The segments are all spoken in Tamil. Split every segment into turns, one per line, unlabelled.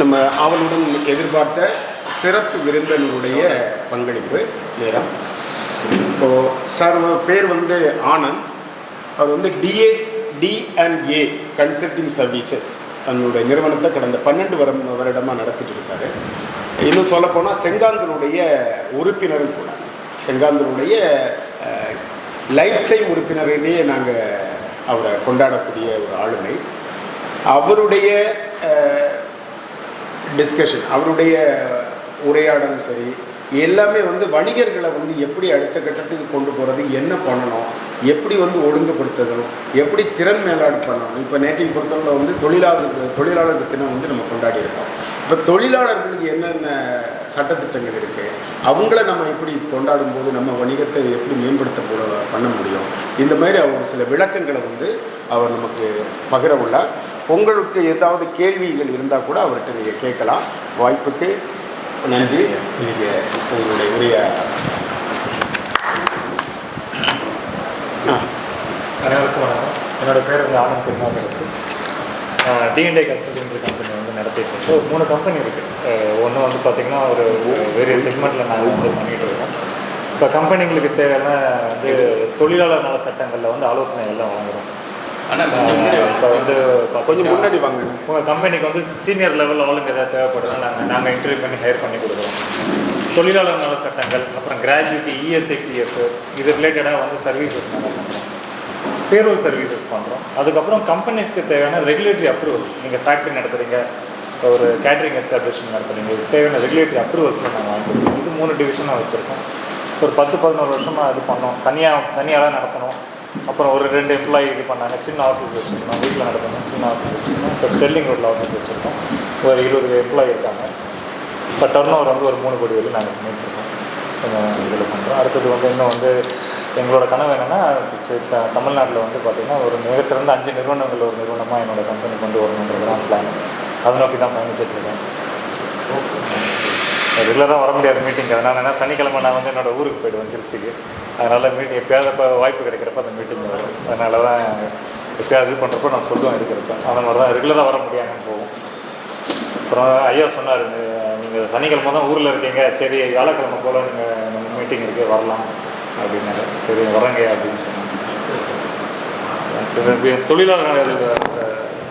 நம்ம ஆவலுடன் எதிர்பார்த்த சிறப்பு விருந்தினருடைய பங்களிப்பு நேரம். இப்போது சார் பேர் வந்து ஆனந்த். அவர் வந்து D&A கன்சல்டிங் சர்வீசஸ் அதனுடைய நிறுவனத்தை கடந்த 12 வருடமாக நடத்திட்டு இருக்காரு. இன்னும் சொல்லப்போனால் செங்காந்தனுடைய உறுப்பினரும் கூட. செங்காந்தனுடைய லைஃப் டைம் உறுப்பினரிடையே நாங்கள் அவரை கொண்டாடக்கூடிய ஒரு ஆளுமை. அவருடைய டிஸ்கஷன், அவருடைய உரையாடலும் சரி, எல்லாமே வந்து வணிகர்களை வந்து எப்படி அடுத்த கட்டத்துக்கு கொண்டு போகிறது, என்ன பண்ணணும், எப்படி வந்து ஒழுங்குபடுத்தணும், எப்படி திறன் மேலாடு பண்ணணும். இப்போ நேற்றைக்கு பொறுத்தவரை வந்து தொழிலாளர் தினம் வந்து நம்ம கொண்டாடி இருக்கோம். இப்போ தொழிலாளர்களுக்கு என்னென்ன சட்டத்திட்டங்கள் இருக்குது, அவங்கள நம்ம எப்படி கொண்டாடும் போது நம்ம வணிகத்தை எப்படி பண்ண முடியும், இந்த மாதிரி அவர் சில விளக்கங்களை வந்து அவர் நமக்கு பகிர உள்ளார். உங்களுக்கு ஏதாவது கேள்விகள் இருந்தால் கூட அவர்கிட்ட நீங்கள் கேட்கலாம். வாய்ப்புக்கு நன்றி. நீங்கள் உங்களுடைய உரிய
அனைவருக்கும் வணக்கம். என்னோடய பேர் வந்து Anand Thirunavukkarasu. D&A consulting company வந்து நடத்திட்டு இருக்கோம். ஒரு 3 கம்பெனி இருக்குது. ஒன்று வந்து பார்த்திங்கன்னா ஒரு வேறு செக்மெண்ட்டில் நாங்கள் வந்து பண்ணிகிட்டு இருக்கோம். இப்போ கம்பெனிங்களுக்கு தேவையான வந்து தொழிலாளர் நல சட்டங்களில் வந்து ஆலோசனைகள்லாம் வழங்குகிறோம். இப்போ வந்து
கொஞ்சம் முன்னாடி வாங்க.
உங்கள் கம்பெனிக்கு வந்து சீனியர் லெவல் ஆளுங்க எதாவது தேவைப்படுறதுனா நாங்கள் இன்டர்வியூ பண்ணி ஹையர் பண்ணி கொடுக்குறோம். தொழிலாளர் நல சட்டங்கள், அப்புறம் கிராஜுவிட்டி, ESIPF இது ரிலேட்டடாக வந்து சர்வீசஸ் நாங்கள் பண்ணுறோம். பேரோல் சர்வீசஸ் பண்ணுறோம். அதுக்கப்புறம் கம்பெனிஸ்க்கு தேவையான ரெகுலேட்டரி அப்ரூவல்ஸ், நீங்கள் ஃபேக்ட்ரி நடத்துகிறீங்க, ஒரு கேட்ரிங் எஸ்டாப்ளிஷ்மெண்ட் நடத்துகிறீங்க, இதுக்கு தேவையான ரெகுலேட்டரி அப்ரூவல்ஸில் நாங்கள் வாங்கி கொடுக்குறோம். இது 3 டிவிஷனாக வச்சுருக்கோம். ஒரு 10-11 வருஷமாக இது பண்ணோம். தனியாக நடத்தணும். அப்புறம் ஒரு 2 எம்ப்ளாயி இது பண்ணாங்க. சின்ன ஆஃபீஸ் வச்சுருக்கோம், வீட்டில் நடத்தணும். சின்ன ஆஃபீஸ் வச்சுருக்கோம். இப்போ ஸ்டெல்லிங் ரோட்டில் ஆஃபீஸ் வச்சுருக்கோம். ஒரு 20 எம்ப்ளாயி இருக்காங்க. இப்போ டர்ன் வந்து ஒரு 3 கோடி வரையும் நாங்கள் பண்ணிட்டுருக்கோம். இதில் பண்ணுறோம். அடுத்தது வந்து இன்னும் வந்து எங்களோட கனவு என்னென்னா, தமிழ்நாட்டில் வந்து பார்த்திங்கன்னா ஒரு மிக சிறந்த 5 நிறுவனங்கள் ஒரு நிறுவனமாக என்னோடய கம்பெனி கொண்டு வரணுன்றது தான் பிளான். அதை நோக்கி தான் பயணிச்சிட்ருக்கேன். ரெகுலராக வர முடியாத மீட்டிங். அதனால் என்ன, சனிக்கிழமை நான் வந்து என்னோடய ஊருக்கு போய்டுவேன், திருச்சிக்கு. அதனால் மீட்டிங் எப்போயாவது இப்போ வாய்ப்பு கிடைக்கிறப்ப அந்த மீட்டிங் வரும். அதனால தான் எப்போயாவது இது பண்ணுறப்போ நான் சொல்லுவேன் இருக்கிறப்ப. அந்த மாதிரி தான் ரெகுலராக வர முடியாமல் போகும். அப்புறம் ஐயா சொன்னார், நீங்கள் சனிக்கிழமை தான் ஊரில் இருக்கீங்க, சரி வியாழக்கிழமை போல் நீங்கள் நம்ம மீட்டிங் இருக்குது வரலாம் அப்படின்னாரு. சரி வரேங்க அப்படின்னு சொன்னாங்க. சரி, தொழிலாளர்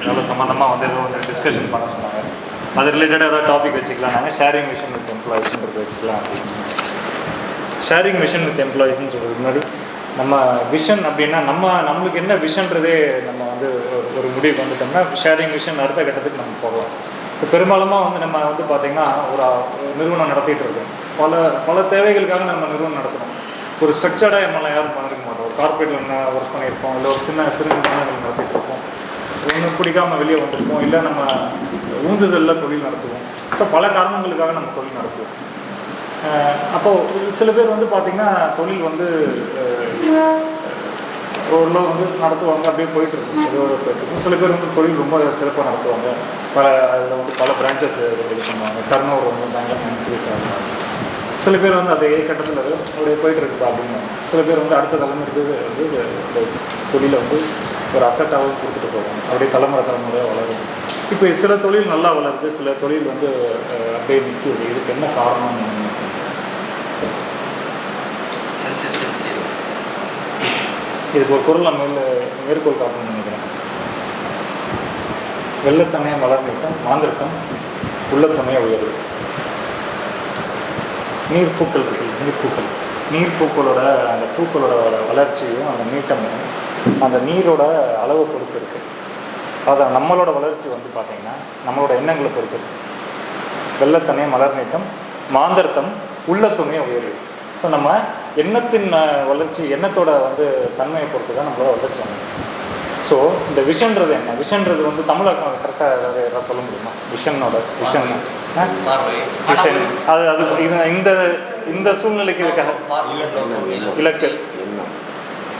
நல்ல சம்மந்தமாக வந்து ஏதோ ஒரு டிஸ்கஷன் பண்ண சொன்னாங்க. அது ரிலேட்டடாக ஏதாவது டாபிக் வச்சுக்கலாம். நாங்கள் ஷேரிங் மிஷன் வித் எம்ப்ளாயிஸ்ன்றது வச்சுக்கலாம் அப்படின்னு சொன்னோம். ஷேரிங் மிஷன் வித் எம்ப்ளாயிஸ்ன்னு சொல்கிறது முன்னாடி நம்ம விஷன் அப்படின்னா நம்மளுக்கு என்ன விஷன்றதே நம்ம வந்து ஒரு முடிவுக்கு வந்துட்டோம்னா ஷேரிங் விஷன் அடுத்த கட்டத்துக்கு நம்ம போகலாம். இப்போ பெரும்பாலுமாக வந்து நம்ம வந்து பார்த்திங்கன்னா ஒரு நிறுவனம் நடத்திட்டு இருக்கோம். பல தேவைகளுக்காக நம்ம நிறுவனம் நடத்துகிறோம். ஒரு ஸ்ட்ரக்சர்டாக நம்மளாம் யாரும் பண்ணிருக்க மாட்டோம். ஒரு கார்பரேட்டில் ஒர்க் பண்ணியிருப்போம், இல்லை ஒரு சிறு நிறுவனங்கள் நடத்திட்டு இருப்போம். ஒன்றும் பிடிக்காமல் வெளியே வந்திருப்போம், இல்லை நம்ம ஊந்துதலில் தொழில் நடத்துவோம். ஸோ பல காரணங்களுக்காக நம்ம தொழில் நடத்துவோம். அப்போது சில பேர் வந்து பார்த்திங்கன்னா தொழில் வந்து ஓரளவு வந்து நடத்துவாங்க, அப்படியே போயிட்டுருக்கும், ஏதோ போயிட்டுருக்கும். சில பேர் வந்து தொழில் ரொம்ப சிறப்பாக நடத்துவாங்க. அதில் வந்து பல பிரான்ச்சஸ் இது பண்ணுவாங்க. டர்ன் ஓவர் வந்து பயங்கரமாக இன்க்ரீஸ் ஆகும். சில பேர் வந்து அதே கட்டத்தில் அப்படியே போயிட்டுருக்குப்பா அப்படின்னு. சில பேர் வந்து அடுத்த தலைமுறைக்கு வந்து இந்த தொழிலை வந்து ஒரு அசட்டாகவும் கொடுத்துட்டு போவாங்க. அப்படியே தலைமுறையாக வளரும். இப்போ சில தொழில் நல்லா வளருது, சில தொழில் வந்து அப்படியே நிற்குது. இதுக்கு என்ன காரணம்னு இதுக்கு ஒரு பொருள் நம்ம மேற்கோள் காட்டணும்னு நினைக்கிறேன். வெள்ளத்தனையை வளர்ந்துட்டோம், மாந்திருக்கம் உள்ளத்தனையை உயர்வு. நீர்ப்பூக்கள் இருக்கு, நீர்ப்பூக்களோட அந்த பூக்களோட வளர்ச்சியும் அந்த நீட்டமும் அந்த நீரோட அளவை பொறுத்து இருக்குது. அதான் நம்மளோட வளர்ச்சி வந்து பார்த்திங்கன்னா நம்மளோட எண்ணங்களை பொறுத்து இருக்குது. வெள்ளத்தனையை மலர் நீட்டம், மாந்தர்த்தம் உள்ளத்துணையை உயர்வு. ஸோ நம்ம எண்ணத்தின் வளர்ச்சி, எண்ணத்தோட வந்து தன்மையை பொறுத்து தான் நம்மளோட வளர்ச்சி வந்து. ஸோ இந்த விஷன்றது என்ன? விஷன்றது வந்து தமிழாக்கம் கரெக்டாக ஏதாவது சொல்ல முடியுமா? விஷன் அது இது இந்த சூழ்நிலைக்கு இருக்காக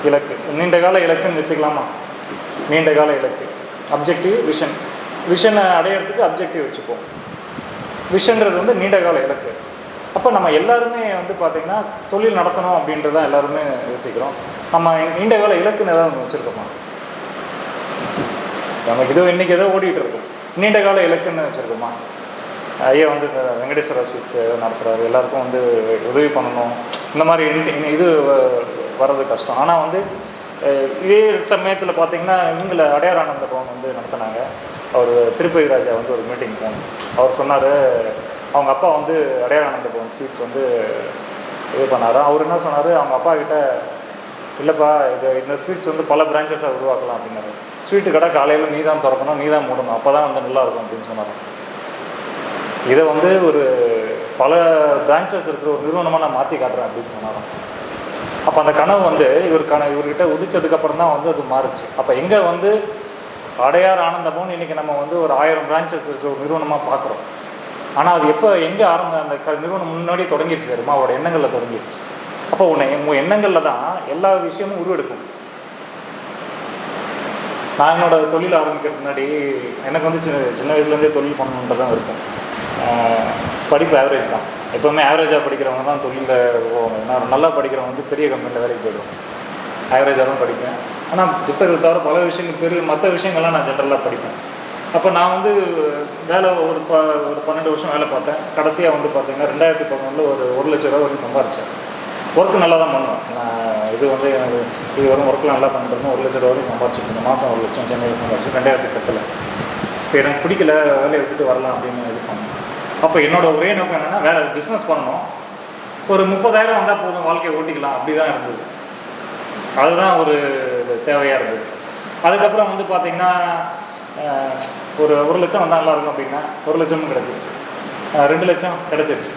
இலக்கு நீண்ட கால இலக்குன்னு வச்சுக்கலாமா? நீண்ட கால இலக்கு, அப்ஜெக்டிவ், விஷனை அடையிறதுக்கு அப்ஜெக்டிவ் வச்சுப்போம். விஷன்றது வந்து நீண்ட கால இலக்கு. அப்போ நம்ம எல்லாருமே வந்து பார்த்திங்கன்னா தொழில் நடத்தணும் அப்படின்றதான் எல்லாருமே யோசிக்கிறோம். நம்ம நீண்ட கால இலக்குன்னு ஏதாவது ஒன்று வச்சுருக்கோமா? நமக்கு இன்றைக்கி ஏதோ ஓடிட்டு இருக்கும். நீண்ட கால இலக்குன்னு வச்சுருக்கோமா? ஐயா வந்து இந்த வெங்கடேஸ்வரா ஸ்வீட்ஸ் நடத்துகிறாரு, எல்லாருக்கும் வந்து உதவி பண்ணணும், இந்த மாதிரி இது வர்றது கஷ்டம். ஆனால் வந்து இதே சமயத்தில் பார்த்திங்கன்னா இவங்களை அடையார் ஆனந்த பவன் வந்து நடத்தினாங்க. அவர் திருப்பதி ராஜா வந்து ஒரு மீட்டிங் போகணும். அவர் சொன்னார், அவங்க அப்பா வந்து அடையார் ஆனந்த பவன் ஸ்வீட்ஸ் வந்து இது பண்ணார். அவர் என்ன சொன்னார், அவங்க அப்பா கிட்ட, இல்லைப்பா இந்த ஸ்வீட்ஸ் வந்து பல பிரான்ச்சஸாக உருவாக்கலாம் அப்படின்னாரு. ஸ்வீட்டு கடை காலையில் நீ தான் திறக்கணும், நீ தான் மூடணும், அப்போ தான் வந்து நல்லாயிருக்கும் அப்படின்னு சொன்னார். இதை வந்து ஒரு பல பிரான்ச்சஸ் இருக்கிற ஒரு நிறுவனமாக நான் மாற்றி காட்டுறேன் அப்படின்னு சொன்னாராம். அப்போ அந்த கனவு வந்து இவர்கிட்ட உதிச்சதுக்கப்புறம் தான் வந்து அது மாறுச்சு. அப்போ எங்கே வந்து அடையார் ஆனந்தபவன் இன்றைக்கி நம்ம வந்து ஒரு 1000 பிரான்ச்சஸ் இருக்கிற ஒரு நிறுவனமாக பார்க்குறோம். ஆனால் அது எப்போ எங்கே அந்த நிறுவனம் முன்னாடியே தொடங்கிடுச்சு தெரியுமா? அவரோட எண்ணங்களில் தொடங்கிடுச்சு. அப்போ உங்கள் எண்ணங்களில் தான் எல்லா விஷயமும் உருவெடுக்கும். நான் என்னோடய தொழில் ஆரம்பிக்கிறதுக்கு முன்னாடி எனக்கு வந்து சின்ன வயசுலேருந்தே தொழில் பண்ணணுன்றது தான் இருக்கும். படிப்பு ஆவரேஜ் தான். எப்போவுமே ஆவரேஜாக படிக்கிறவங்க தான் தொழிலில் போவாங்க. நான் நல்லா படிக்கிறவங்க வந்து பெரிய கம்பெனியில் வேலைக்கு போய்டுவோம். ஆவரேஜாக தான் படிப்பேன். ஆனால் புத்தகத்தை தவிர பல விஷயங்கள் மற்ற விஷயங்கள்லாம் நான் ஜென்ரலாக படிப்பேன். அப்போ நான் வந்து வேலை ஒரு 12 வருஷம் வேலை பார்த்தேன். கடைசியாக வந்து பார்த்தீங்கன்னா 2011 ஒரு 1 லட்ச ரூபா வரைக்கும் சம்பாரித்தேன். ஒர்க்கு நல்லா தான் பண்ணுவேன். நான் இது வந்து இது வரும் ஒர்க்கில் நல்லா பண்ணுறேன்னு 1 லட்ச ரூபா வரைக்கும் சம்பாரிச்சிருக்கேன். மாதம் 1 லட்சம் சென்னையில் சம்பாரிச்சு 2010. சரி, எனக்கு பிடிக்கல, வேலையை விட்டுட்டு வரலாம் அப்படின்னு இது பண்ணேன். அப்போ என்னோடய ஒரே நோக்கம் என்னென்னா பிஸ்னஸ் பண்ணணும், ஒரு 30,000 வந்தால் போதும், வாழ்க்கையை ஓட்டிக்கலாம், அப்படி தான் இருந்தது. அதுதான் ஒரு தேவையாக இருந்தது. அதுக்கப்புறம் வந்து பார்த்திங்கன்னா ஒரு 1 லட்சம் வந்தால் நல்லா இருக்கும் அப்படின்னா 1 லட்சமும் கிடச்சிருச்சு, 2 லட்சம் கிடச்சிருச்சு.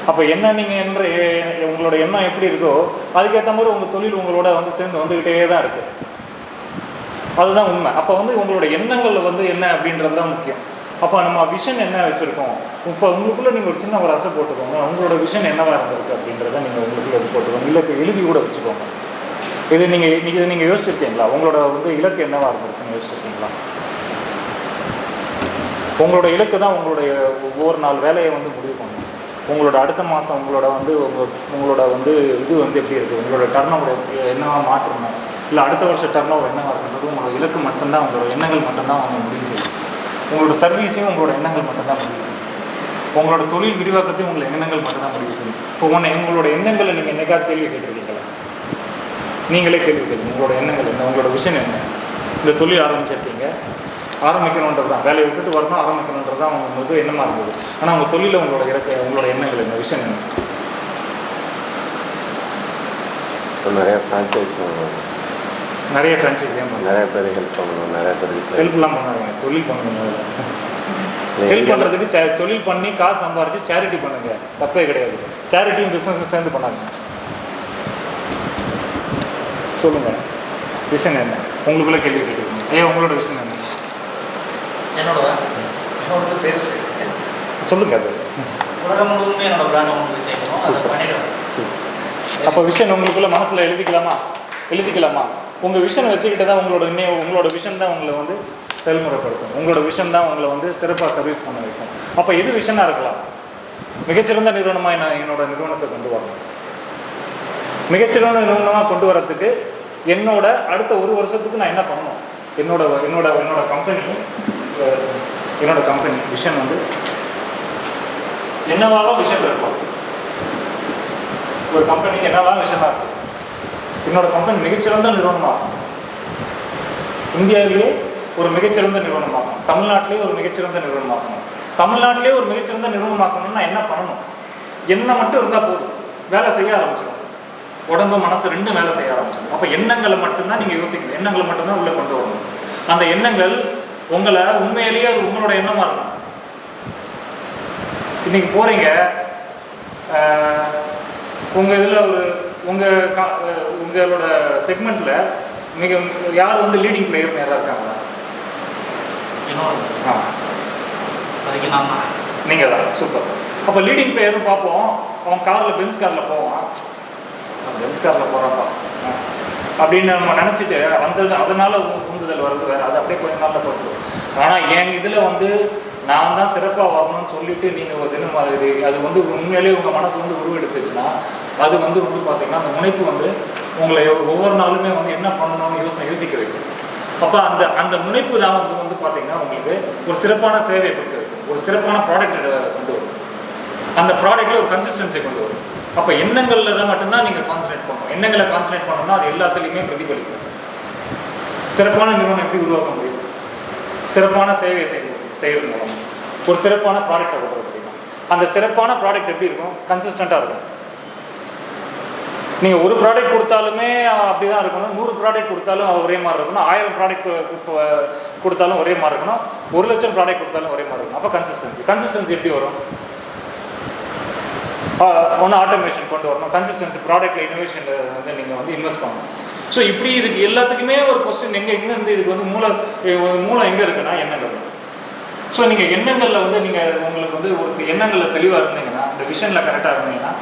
அப்போ என்ன நீங்கள் உங்களோட எண்ணம் எப்படி இருக்கோ அதுக்கேற்ற மாதிரி உங்கள் தொழில் உங்களோட வந்து சேர்ந்து வந்துக்கிட்டே தான் இருக்குது. அதுதான் உண்மை. அப்போ வந்து உங்களோட எண்ணங்கள் வந்து என்ன அப்படின்றது தான் முக்கியம். அப்போ நம்ம விஷன் என்ன வச்சுருக்கோம், இப்போ உங்களுக்குள்ளே நீங்கள் ஒரு சின்ன ஒரு ஆசை போட்டுக்கோங்க, உங்களோட விஷன் என்னவாக இருந்திருக்கு அப்படின்றத நீங்கள் உங்களுக்குள்ளே இது போட்டுக்கோங்க. இல்லை இப்போ எழுதி கூட வச்சுக்கோங்க. நீங்கள் யோசிச்சிருக்கீங்களா? உங்களோட வந்து இலக்கு என்னவாக இருந்திருக்குன்னு யோசிச்சிருக்கீங்களா? உங்களோட இலக்கு தான் உங்களுடைய ஒவ்வொரு நாள் வேலையை வந்து முடிவு பண்ணணும். உங்களோட அடுத்த மாதம் உங்களோட வந்து இது வந்து எப்படி இருக்குது, உங்களோட டர்னோவர் என்னவாக மாற்றணும், இல்லை அடுத்த வருஷம் டர்னோவர் என்னவாக இருக்குன்றது உங்களோட இலக்கு மட்டும்தான், உங்களோட எண்ணங்கள் மட்டும்தான் அவங்க முடிவு செய்யும். உங்களோட சர்வீஸையும் உங்களோட எண்ணங்கள் மட்டும்தான் முடிவு செய்யும். உங்களோட தொழில் விரிவாக்கத்தையும் உங்களோட எண்ணங்கள் மட்டும்தான் முடிவு செய்யும். இப்போ உங்களோட எண்ணங்களை நீங்கள் என்னைக்காவது கேள்வி கேட்டிருக்கீங்களா? நீங்களே கேள்வி கேட்குங்க. உங்களோட எண்ணங்கள் என்ன, உங்களோட விஷன் என்ன? இந்த தொழில் ஆரம்பிச்சிருக்கீங்க, ஆரம்பிக்கணுன்றது தான், வேலையை விட்டுட்டு வரணும், ஆரம்பிக்கணுன்றது தான் உங்களுக்கு எண்ணமாக இருந்தது. ஆனால் உங்கள் தொழிலில் உங்களோட எண்ணங்கள் என்ன, விஷன் என்ன?
நிறைய ஃப்ரான்ச்சைஸ் பண்ணுவோம்,
நிறைய ஃப்ரான்ச்சைஸ்
நிறைய பேர் ஹெல்ப் பண்ணணும், நிறைய பேர்
ஹெல்ப்லாம் பண்ணாதீங்க, தொழில் பண்ணுங்க. ஹெல்ப் பண்ணுறதுக்கு தொழில் பண்ணி காசு சம்பாரிச்சு சேரிட்டி பண்ணுங்க, தப்பே கிடையாது. சேரிட்டியும் பிஸ்னஸும் சேர்ந்து பண்ணாதுங்க. சொல்லுங்கள், விஷன் என்ன? உங்களுக்குள்ளே கேள்வி கேட்டுருக்கீங்க. உங்களோட விஷன் என்ன?
என்னோடது பெருசு.
சொல்லுங்கள். அது
உலகம் முழுவதுமே என்னோட பிராண்ட் உங்களுக்கு செய்யணும், அதை பண்ணிடுவேன்.
அப்போ விஷன் உங்களுக்குள்ள மனசில் எழுதிக்கலாமா? உங்கள் விஷனை வச்சுக்கிட்டு தான் உங்களோட விஷன் தான் உங்களை வந்து செயல்முறைப்படுத்தும். உங்களோட விஷன் தான் உங்களை வந்து சிறப்பாக சர்வீஸ் பண்ண வைக்கும். அப்போ எது விஷனாக இருக்கலாம்? மிகச்சிறந்த நிறுவனமாக நான் என்னோட நிறுவனத்தை கொண்டு வரணும். மிகச்சிறந்த நிறுவனமாக கொண்டு வரத்துக்கு என்னோட அடுத்த 1 வருஷத்துக்கு நான் என்ன பண்ணணும்? என்னோட கம்பெனி விஷன் வந்து என்னவாக விஷன் இருக்கும்? ஒரு கம்பெனிக்கு என்னவாக விஷனாக இருக்கும்? என்னோட கம்பெனி மிகச்சிறந்த நிறுவனமாகும், இந்தியாவிலேயே ஒரு மிகச்சிறந்த நிறுவனமாகணும், தமிழ்நாட்டிலேயே ஒரு மிகச்சிறந்த நிறுவனமாகணும். தமிழ்நாட்டிலே ஒரு மிகச்சிறந்த நிறுவனமாக்கணும்னா என்ன பண்ணணும்? எண்ணம் மட்டும் இருந்தால் போதும், வேலை செய்ய ஆரம்பிச்சிடும். உடம்பு மனசு ரெண்டும் வேலை செய்ய ஆரம்பிச்சிடும். அப்போ எண்ணங்களை மட்டும்தான் நீங்கள் யோசிக்கணும், எண்ணங்களை மட்டும்தான் உள்ளே கொண்டு வரணும். அந்த எண்ணங்கள் உங்களை உண்மையிலேயே அது உங்களோட எண்ணமாக இருக்கும். இன்னைக்கு போகிறீங்க, உங்கள் இதில் உங்களோட செக்மெண்ட்டில் யார் வந்து லீடிங் பிளேயர்னு யாராக இருக்காங்களா?
அதுக்கு நான் தான்.
நீங்கள் தான். சூப்பர். அப்போ லீடிங் பிளேயர்னு பார்ப்போம். அவன் பென்ஸ் காரில் போவான், பென்ஸ் காரில் போகிறான்ப்பா அப்படின்னு நம்ம நினச்சிட்டு அதனால உந்துதல் வருது வேறு, அது அப்படியே கொஞ்ச நாளில் போட்டுருவோம். ஆனால் என் இதில் வந்து நான் தான் சிறப்பாக வரணும்னு சொல்லிட்டு நீங்கள் தினம் அது வந்து உண்மையிலேயே உங்கள் மனசில் வந்து உருவெடுத்துச்சுன்னா அது வந்து பார்த்தீங்கன்னா அந்த முனைப்பு வந்து உங்களை ஒவ்வொரு நாளுமே வந்து என்ன பண்ணணும்னு யோசிக்க வைக்கும். அப்போ அந்த அந்த முனைப்பு தான் வந்து பார்த்தீங்கன்னா உங்களுக்கு ஒரு சிறப்பான சேவையை கொடுக்குது, ஒரு சிறப்பான ப்ராடக்ட் கொண்டு வரும், அந்த ப்ராடக்ட்டில் ஒரு கன்சிஸ்டன்சி கொண்டு வரும். அப்போ எண்ணங்களில் தான் மட்டும்தான் நீங்கள் கான்சன்ட்ரேட் பண்ணணும். எண்ணங்களை கான்சன்ட்ரேட் பண்ணணும்னா அது எல்லாத்துலேயுமே பிரதிபலிக்கும். சிறப்பான நிறுவனம் எப்படி உருவாக்க முடியும்? சிறப்பான சேவையை செய்கிறது மூலம் ஒரு சிறப்பான ப்ராடக்டை கொண்டு வர முடியும். அந்த சிறப்பான ப்ராடக்ட் எப்படி இருக்கும்? கன்சிஸ்டண்ட்டாக இருக்கும். நீங்கள் ஒரு ப்ராடக்ட் கொடுத்தாலுமே அப்படி தான் இருக்கணும், 100 ப்ராடக்ட் கொடுத்தாலும் ஒரே மாதிரி இருக்கணும், 1000 ப்ராடக்ட் கொடுத்தாலும் ஒரே மாதிரி இருக்கணும், 1,00,000 ப்ராடக்ட் கொடுத்தாலும் ஒரே மாதிரி இருக்கணும். அப்போ கன்சிஸ்டன்சி எப்படி வரும்? ஒன்று ஆட்டோமேஷன் கொண்டு வரணும், கன்சிஸ்டன்சி ப்ராடக்ட் இன்னோவேஷனில் வந்து நீங்கள் வந்து இன்வெஸ்ட் பண்ணணும். ஸோ இப்படி இதுக்கு எல்லாத்துக்குமே ஒரு கொஸ்டின் எங்கேருந்து இதுக்கு வந்து மூலம் எங்கே இருக்குன்னா எண்ணங்கள். ஸோ நீங்கள் எண்ணங்களில் வந்து நீங்கள் உங்களுக்கு வந்து ஒரு எண்ணங்களில் தெளிவாக இருந்தீங்கன்னா, இந்த விஷனில் கரெக்டாக இருந்தீங்கன்னா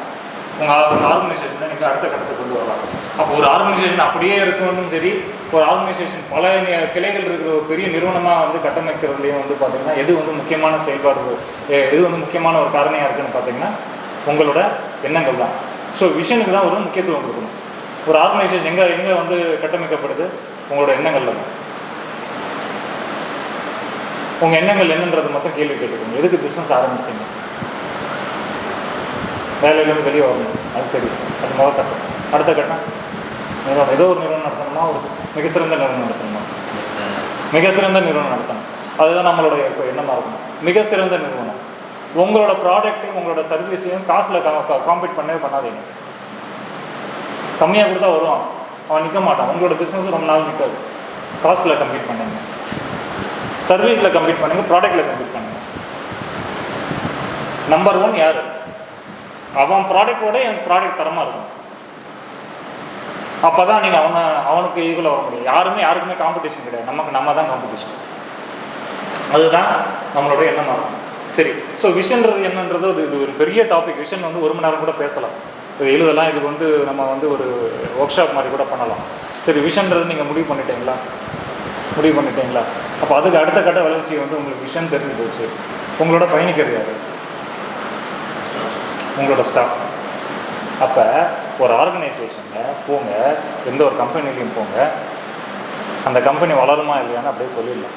உங்கள் ஆர்கனைசேஷனை நீங்கள் அடுத்த கட்டத்துக்கு கொண்டு வரலாம். அப்போ ஒரு ஆர்கனைசேஷன் அப்படியே இருக்கணும் சரி, ஒரு ஆர்கனைசேஷன் பல கிளைகள் இருக்கிற ஒரு பெரிய நிறுவனமாக வந்து கட்டமைக்கிறதுலேயும் வந்து பார்த்திங்கன்னா எது வந்து முக்கியமான செயல்பாடு, எது வந்து முக்கியமான ஒரு காரணியாக இருக்குதுன்னு பார்த்தீங்கன்னா உங்களோட எண்ணங்கள் தான். ஸோ விஷனுக்கு தான் ஒரு முக்கியத்துவம் கொடுக்கணும். ஒரு ஆர்கனைசேஷன் எங்கே வந்து கட்டமைக்கப்படுது? உங்களோட எண்ணங்களில் தான். உங்கள் எண்ணங்கள் என்னன்றது மட்டும் கேள்வி கேட்டுக்கோங்க. எதுக்கு பிஸ்னஸ் ஆரம்பிச்சிங்க? வேலையிலேருந்து வெளியே வரணும், அது சரி, அது முதல் கட்டம். அடுத்த கட்டம் நிறுவனம், ஏதோ ஒரு நிறுவனம் நடத்தணுமா, ஒரு மிக சிறந்த நிறுவனம் நடத்தணுமா? மிக சிறந்த நிறுவனம் நடத்தணும், அதுதான் நம்மளுடைய எண்ணமாக இருக்கணும். மிக சிறந்த நிறுவனம். உங்களோட ப்ராடக்ட்டையும் உங்களோட சர்வீஸையும் காஸ்ட்டில் காம்பீட் பண்ணாதீங்க. கம்மியாக கொடுத்தா வருவான், அவன் நிற்க மாட்டான். உங்களோட பிஸ்னஸும் ரொம்ப நாள் நிற்காது. காஸ்ட்டில் கம்ப்ளீட் பண்ணுங்க, சர்வீஸில் கம்ப்ளீட் பண்ணுங்க, ப்ராடக்டில் கம்ப்ளீட் பண்ணுங்க. நம்பர் 1 யார்? அவன் ப்ராடக்டோட என் ப்ராடக்ட் தரமாக இருக்கும். அப்போ தான் நீங்கள் அவனுக்கு ஈக்குவலாக வர முடியும். யாருக்குமே காம்படிஷன் கிடையாது, நம்ம தான் காம்படிஷன். அதுதான் நம்மளோட எண்ணமாக இருக்கும். சரி, ஸோ விஷன்றது என்னன்றது இது ஒரு பெரிய டாபிக். விஷன் வந்து 1 மணி நேரம் கூட பேசலாம், இது எழுதலாம். இதுக்கு வந்து நம்ம வந்து ஒரு ஒர்க் ஷாப் மாதிரி கூட பண்ணலாம். சரி, விஷன்றது நீங்கள் முடிவு பண்ணிட்டீங்களா? அப்போ அதுக்கு அடுத்த கட்ட வளர்ச்சி வந்து உங்களுக்கு விஷன் தெரிஞ்சு போச்சு. உங்களோட பயணிக்கிறது யார்? உங்களோட ஸ்டாஃப். அப்போ ஒரு ஆர்கனைசேஷனில் போங்க, எந்த ஒரு கம்பெனிலையும் போங்க, அந்த கம்பெனி வளருமா இல்லையான்னு அப்படியே சொல்லிடலாம்.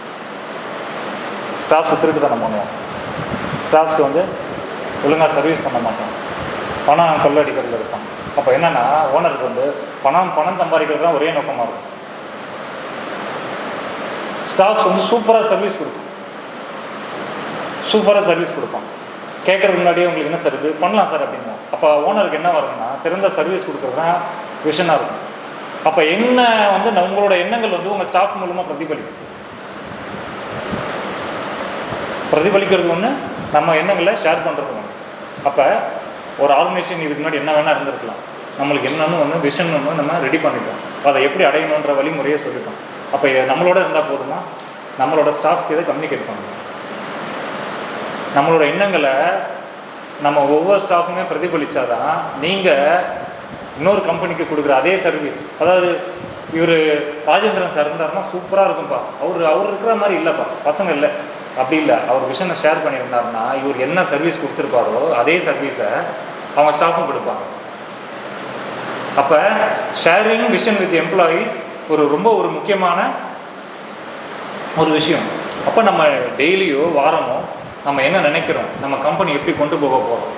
ஸ்டாஃப்ஸை திருட்டு தானே பண்ணுவோம். ஸ்டாஃப்ஸ் வந்து ஒழுங்காக சர்வீஸ் பண்ண மாட்டோம், பணம் கொள்ளடிக்கிறதுல இருப்பான். அப்போ என்னென்னா ஓனருக்கு வந்து பணம் சம்பாதிக்கிறது தான் ஒரே நோக்கமாக இருக்கும். ஸ்டாஃப்ஸ் வந்து சூப்பராக சர்வீஸ் கொடுப்பான். கேட்குறதுக்கு முன்னாடியே உங்களுக்கு என்ன சார் இது பண்ணலாம் சார் அப்படின்னா, அப்போ ஓனருக்கு என்ன வரும்னா சிறந்த சர்வீஸ் கொடுக்குறது தான் விஷனாக இருக்கும். அப்போ என்ன வந்து உங்களோட எண்ணங்கள் வந்து உங்கள் ஸ்டாஃப் மூலமாக பிரதிபலிக்கிறது ஒன்று, நம்ம எண்ணங்களை ஷேர் பண்ணுறது ஒன்று. அப்போ ஒரு ஆர்கனைசேஷன் இதுக்கு முன்னாடி என்ன வேணால் இருந்திருக்கலாம், நம்மளுக்கு என்னன்னு ஒன்று விஷன் ஒன்று நம்ம ரெடி பண்ணிட்டோம், அதை எப்படி அடையணுன்ற வழிமுறையை சொல்லிட்டோம். அப்போ நம்மளோட இருந்தால் போதுமா? நம்மளோட ஸ்டாஃப்க்கு இதை கம்யூனிகேட் பண்ணணும். நம்மளோட எண்ணங்களை நம்ம ஒவ்வொரு ஸ்டாஃபுமே பிரதிபலித்தாதான் நீங்கள் இன்னொரு கம்பெனிக்கு கொடுக்குற அதே சர்வீஸ். அதாவது இவர் ராஜேந்திரன் சார் இருந்தாருன்னா சூப்பராக இருக்கும்ப்பா, அவர் இருக்கிற மாதிரி இல்லைப்பா, பசங்க இல்லை, அப்படி இல்லை. அவர் விஷனை ஷேர் பண்ணியிருந்தாருன்னா இவர் என்ன சர்வீஸ் கொடுத்துருப்பாரோ அதே சர்வீஸை அவங்க ஸ்டாஃபும் கொடுப்பாங்க. அப்போ ஷேரிங் விஷன் வித் எம்ப்ளாயீஸ் ரொம்ப முக்கியமான ஒரு விஷயம். அப்போ நம்ம டெய்லியோ வாரமோ நம்ம என்ன நினைக்கிறோம், நம்ம கம்பெனி எப்படி கொண்டு போக போகிறோம்,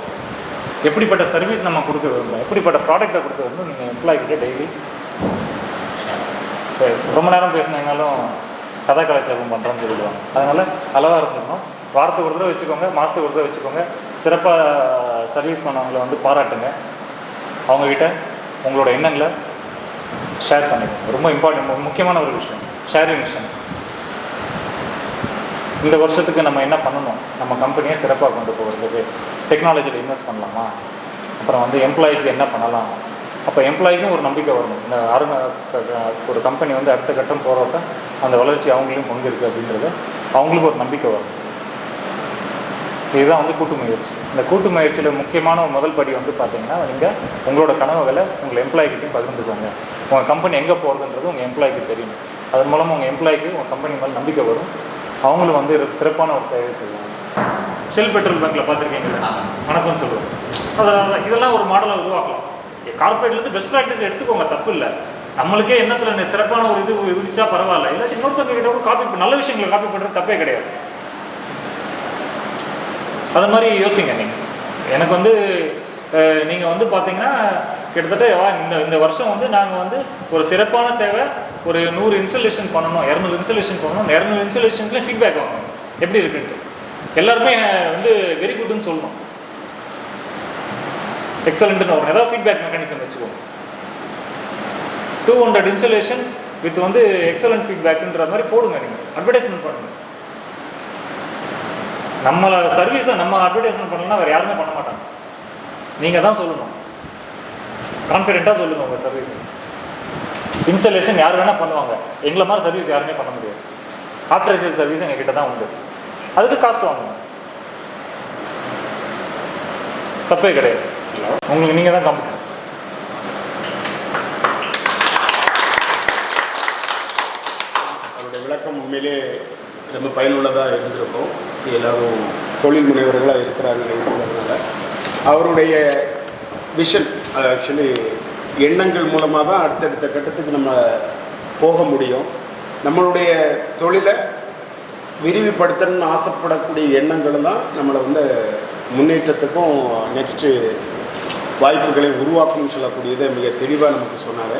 எப்படிப்பட்ட சர்வீஸ் நம்ம கொடுக்க விரும்புகிறோம், எப்படிப்பட்ட ப்ராடக்டை கொடுக்க விரும்பும், நீங்கள் எம்ப்ளாய்கிட்ட டெய்லி ரொம்ப நேரம் பேசினாலும் கதை கலாச்சாரம் பண்ணுறோன்னு சொல்லிடுவாங்க. அதனால் அளவாக இருந்துக்கணும். வாரத்துக்கு ஒரு தடவை வச்சுக்கோங்க, மாதத்துக்கு ஒரு தடவை வச்சுக்கோங்க. சிறப்பாக சர்வீஸ் பண்ணவங்களை வந்து பாராட்டுங்க, அவங்கக்கிட்ட உங்களோட எண்ணங்களை ஷேர் பண்ணிக்கோங்க. ரொம்ப இம்பார்ட்டன்ட், முக்கியமான ஒரு விஷயம் ஷேரிங் விஷயம். இந்த வருஷத்துக்கு நம்ம என்ன பண்ணணும், நம்ம கம்பெனியை சிறப்பாக கொண்டு போகிறதுக்கு டெக்னாலஜியில் இன்வெஸ்ட் பண்ணலாமா, அப்புறம் வந்து எம்ப்ளாய்க்கு என்ன பண்ணலாம். அப்போ எம்ப்ளாய்க்கும் ஒரு நம்பிக்கை வரணும். இந்த ஒரு கம்பெனி வந்து அடுத்த கட்டம் போகிறப்ப அந்த வளர்ச்சி அவங்களையும் பங்கு இருக்குது அப்படின்றது அவங்களுக்கு ஒரு நம்பிக்கை வரும். இதுதான் வந்து கூட்டு முயற்சி. இந்த கூட்டு முயற்சியில் முக்கியமான முதல் படி வந்து பார்த்திங்கன்னா, நீங்கள் உங்களோட கனவுகளை உங்கள் எம்ப்ளாய்கிட்டையும் பகிர்ந்துக்கோங்க. உங்கள் கம்பெனி எங்கே போகிறதுன்றது உங்கள் எம்ப்ளாய்க்கு தெரியும். அதன் மூலமாக உங்கள் எம்ப்ளாய்க்கு உங்கள் கம்பெனி மேலே நம்பிக்கை வரும். அவங்களும் வந்து சிறப்பான ஒரு சேவை செய்வாங்க. ஷெல் பெட்ரோல் பங்க்கில் பார்த்துருக்கீங்களா, வணக்கம் சொல்லுவோம். அதனால் இதெல்லாம் ஒரு மாடலை உருவாக்கலாம். கார்பரேட்லேருந்து பெஸ்ட் ப்ராக்டிஸ் எடுத்துக்கோங்க, தப்பு இல்லை. நம்மளுக்கே எண்ணத்தில் சிறப்பான ஒரு இது விதிச்சா பரவாயில்ல, இல்லாட்டி இன்னொருத்தவங்க கிட்ட கூட காப்பி நல்ல விஷயங்களை காப்பி பண்ணுறது தப்பே கிடையாது. அது மாதிரி யோசிங்க நீங்கள். எனக்கு வந்து நீங்கள் வந்து பார்த்தீங்கன்னா கிட்டத்தட்ட இந்த வருஷம் வந்து நாங்கள் வந்து ஒரு சிறப்பான சேவை ஒரு 100 இன்ஸ்டலேஷன் பண்ணணும், 200 இன்ஸ்டலேஷன் பண்ணணும். 200 இன்ஸ்டலேஷன்ஸ்லேயும் ஃபீட்பேக் வாங்கணும் எப்படி இருக்குன்ட்டு. எல்லாருமே வந்து வெரி குட்னு சொல்லணும், எக்ஸலண்ட்னு வரணும். ஏதாவது ஃபீட்பேக் மெக்கானிசம் வச்சுக்கோங்க. 200 இன்ஸ்டலேஷன் வித் வந்து எக்ஸலண்ட் ஃபீட்பேக்குன்ற மாதிரி போடுங்க. நீங்கள் அட்வர்டைஸ்மெண்ட் பண்ணுங்கள். நம்மளை சர்வீஸை நம்ம அட்வர்டைஸ்மெண்ட் பண்ணலன்னா வேறு யாருமே பண்ண மாட்டாங்க. நீங்கள் தான் சொல்லணும், கான்ஃபிடென்ட்டாக சொல்லுங்கள் உங்கள் சர்வீஸை. இன்ஸ்டலேஷன் யார் வேணால் பண்ணுவாங்க, எங்களை மாதிரி சர்வீஸ் யாருமே பண்ண முடியாது. ஆஃப்டர் சேல் சர்வீஸ் எங்கள் கிட்ட தான் உண்டு. அதுக்கு காஸ்ட் வாங்குங்க, தப்பே கிடையாது. உங்களுக்கு நீங்கள் தான் காம்படிஷன்.
அவருடைய விளக்கம் உண்மையிலே ரொம்ப பயனுள்ளதாக இருந்திருக்கும். எல்லாரும் தொழில் முனைவர்களாக இருக்கிறாங்க. அவருடைய விஷன் ஆக்சுவலி எண்ணங்கள் மூலமாக தான் அடுத்தடுத்த கட்டத்துக்கு நம்ம போக முடியும். நம்மளுடைய தொழிலை விரிவுபடுத்தணும்னு ஆசைப்படக்கூடிய எண்ணங்கள் தான் நம்மளை வந்து முன்னேற்றத்துக்கும் நெக்ஸ்ட்டு வாய்ப்புகளை உருவாக்கணும்னு சொல்லக்கூடியதை மிக தெளிவாக நமக்கு சொன்னாங்க.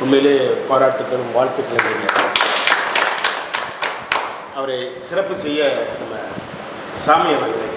உண்மையிலே பாராட்டுக்களும் வாழ்த்துக்களும். அவரை சிறப்பு செய்ய நம்ம சாமி அவர்களை